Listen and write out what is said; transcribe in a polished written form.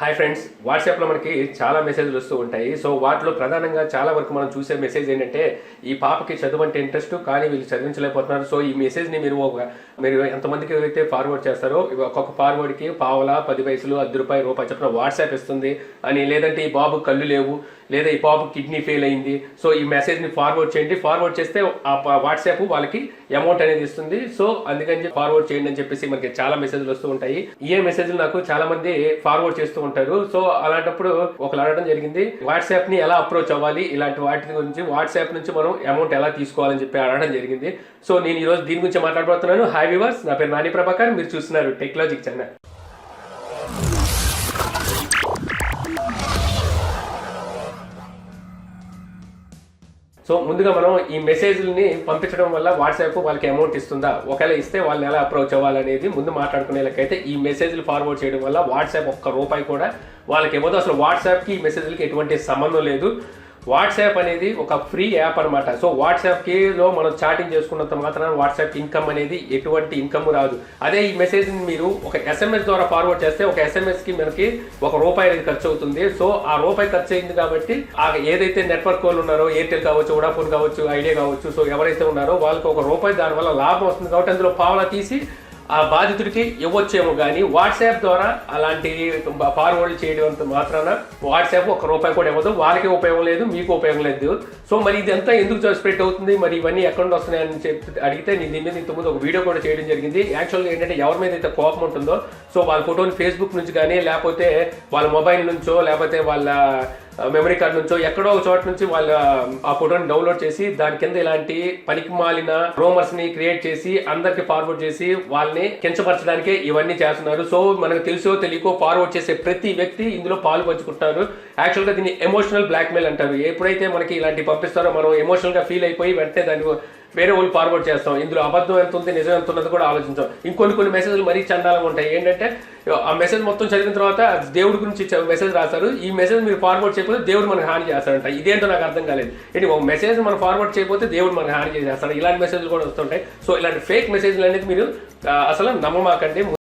Hi friends, వాట్సాప్లో మనకి చాలా మెసేజ్లు వస్తూ ఉంటాయి. సో వాటిలో ప్రధానంగా చాలా వరకు మనం చూసే మెసేజ్ ఏంటంటే, ఈ పాపకి చదువు అంటే ఇంట్రెస్ట్ కానీ వీళ్ళు చదివించలేకపోతున్నారు. సో ఈ మెసేజ్ని మీరు ఎంతమందికి అయితే ఫార్వర్డ్ చేస్తారో ఒక్కొక్క ఫార్వర్డ్కి పావలా 10 పైసలు ₹10 రూపాయి చొప్పున వాట్సాప్ ఇస్తుంది అని, లేదంటే ఈ బాబు కళ్ళు లేవు, లేదా ఈ బాబు కిడ్నీ ఫెయిల్ అయింది, సో ఈ మెసేజ్ని ఫార్వర్డ్ చేయండి, ఫార్వర్డ్ చేస్తే ఆ వాట్సాప్ వాళ్ళకి అమౌంట్ అనేది ఇస్తుంది. సో అందుకని ఫార్వర్డ్ చేయండి అని చెప్పేసి మనకి చాలా మెసేజ్లు వస్తూ ఉంటాయి. ఈ మెసేజ్లు నాకు చాలా మంది ఫార్వర్డ్ చేస్తూ ఉంటారు. సో అలాంటప్పుడు ఒకరు అడగడం జరిగింది, వాట్సాప్ ని ఎలా అప్రోచ్ అవ్వాలి, ఇలాంటి వాటి గురించి వాట్సాప్ నుంచి మనం అమౌంట్ ఎలా తీసుకోవాలని చెప్పి అడగడం జరిగింది. సో నేను ఈ రోజు దీని గురించి మాట్లాడబోతున్నాను. హాయ్ వ్యూవర్స్, నా పేరు నాని ప్రభాకర్, మీరు చూస్తున్నారు టెక్లాజిక్ ఛానల్. సో ముందుగా మనం ఈ మెసేజ్ని పంపించడం వల్ల వాట్సాప్ వాళ్ళకి అమౌంట్ ఇస్తుందా, ఒకవేళ ఇస్తే వాళ్ళని ఎలా అప్రోచ్ అవ్వాలనేది ముందు మాట్లాడుకునేలాకైతే, ఈ మెసేజ్లు ఫార్వర్డ్ చేయడం వల్ల వాట్సాప్ ₹1 కూడా వాళ్ళకి ఇవ్వదు. అసలు వాట్సాప్కి ఈ మెసేజ్లకి ఎటువంటి సంబంధం లేదు. వాట్సాప్ అనేది ఒక ఫ్రీ యాప్ అనమాట. సో వాట్సాప్లో మనం చాటింగ్ చేసుకున్నంత మాత్రాన వాట్సాప్ ఇన్కమ్ అనేది ఎటువంటి ఇన్కమ్ రాదు. అదే ఈ మెసేజ్ని మీరు ఒక SMS ద్వారా ఫార్వర్డ్ చేస్తే, ఒక SMSకి మనకి ₹1 అనేది ఖర్చు అవుతుంది. సో ఆ రూపాయి ఖర్చు అయింది కాబట్టి ఏదైతే నెట్వర్క్ వాళ్ళు ఉన్నారో, ఎయిర్టెల్ కావచ్చు, వోడాఫోన్ కావచ్చు, ఐడియా కావచ్చు, సో ఎవరైతే ఉన్నారో వాళ్ళకి ₹1 దానివల్ల లాభం వస్తుంది కాబట్టి అందులో పావలా తీసి ఆ బాధితుడికి ఇవ్వచ్చేమో. కానీ వాట్సాప్ ద్వారా అలాంటి ఫార్వర్డ్ చేయడం మాత్రాన వాట్సాప్ ₹1 కూడా ఇవ్వదు, వాళ్ళకి ఉపయోగం లేదు, మీకు ఉపయోగం లేదు. సో మరి ఇదంతా ఎందుకు స్ప్రెడ్ అవుతుంది, మరి ఇవన్నీ ఎక్కడ నుండి వస్తున్నాయని చెప్పి అడిగితే, నేను దీని మీద ఇంతకుముందు ఒక వీడియో కూడా చేయడం జరిగింది. యాక్చువల్గా ఏంటంటే, ఎవరి మీద అయితే కోపం ఉంటుందో, సో వాళ్ళ ఫోటోని ఫేస్బుక్ నుంచి కానీ, లేకపోతే వాళ్ళ మొబైల్ నుంచో, లేకపోతే వాళ్ళ మెమరీ కార్డ్ నుంచో ఎక్కడో ఒక చోట నుంచి వాళ్ళ ఆ ఫోటోని డౌన్లోడ్ చేసి దాని కింద ఇలాంటి పనికి మాలిన రూమర్స్ ని క్రియేట్ చేసి అందరికి ఫార్వర్డ్ చేసి వాళ్ళని కించపరచడానికే ఇవన్నీ చేస్తున్నారు. సో మనకు తెలుసో తెలియకో ఫార్వర్డ్ చేసే ప్రతి వ్యక్తి ఇందులో పాలు పంచుకుంటున్నారు. యాక్చువల్గా దీన్ని ఎమోషనల్ బ్లాక్మెయిల్ అంటారు. ఎప్పుడైతే మనకి ఇలాంటి పంపిస్తారో మనం ఎమోషనల్ గా ఫీల్ అయిపోయి వెంటనే దాన్ని వేరే వాళ్ళు ఫార్వర్డ్ చేస్తాం. ఇందులో అబద్ధం ఎంత ఉంది, నిజం ఎంత ఉన్నది కూడా ఆలోచించాం. ఇంకొన్ని మెసేజ్లు మరీ చండాలంగా ఉంటాయి. ఏంటంటే, ఆ మెసేజ్ మొత్తం చదివిన తర్వాత దేవుడి గురించి మెసేజ్ రాస్తారు. ఈ మెసేజ్ మీరు ఫార్వర్డ్ చేయకపోతే దేవుడు మనకు హాని చేస్తాడంట. ఇదేంటో నాకు అర్థం కాలేదు. ఏంటి, ఒక మెసేజ్ మనం ఫార్వర్డ్ చేయకపోతే దేవుడు మనకు హాని చేసేస్తాడు. ఇలాంటి మెసేజ్లు కూడా వస్తుంటాయి. సో ఇలాంటి ఫేక్ మెసేజ్లు అనేది మీరు అసలు నమ్మమాకండి.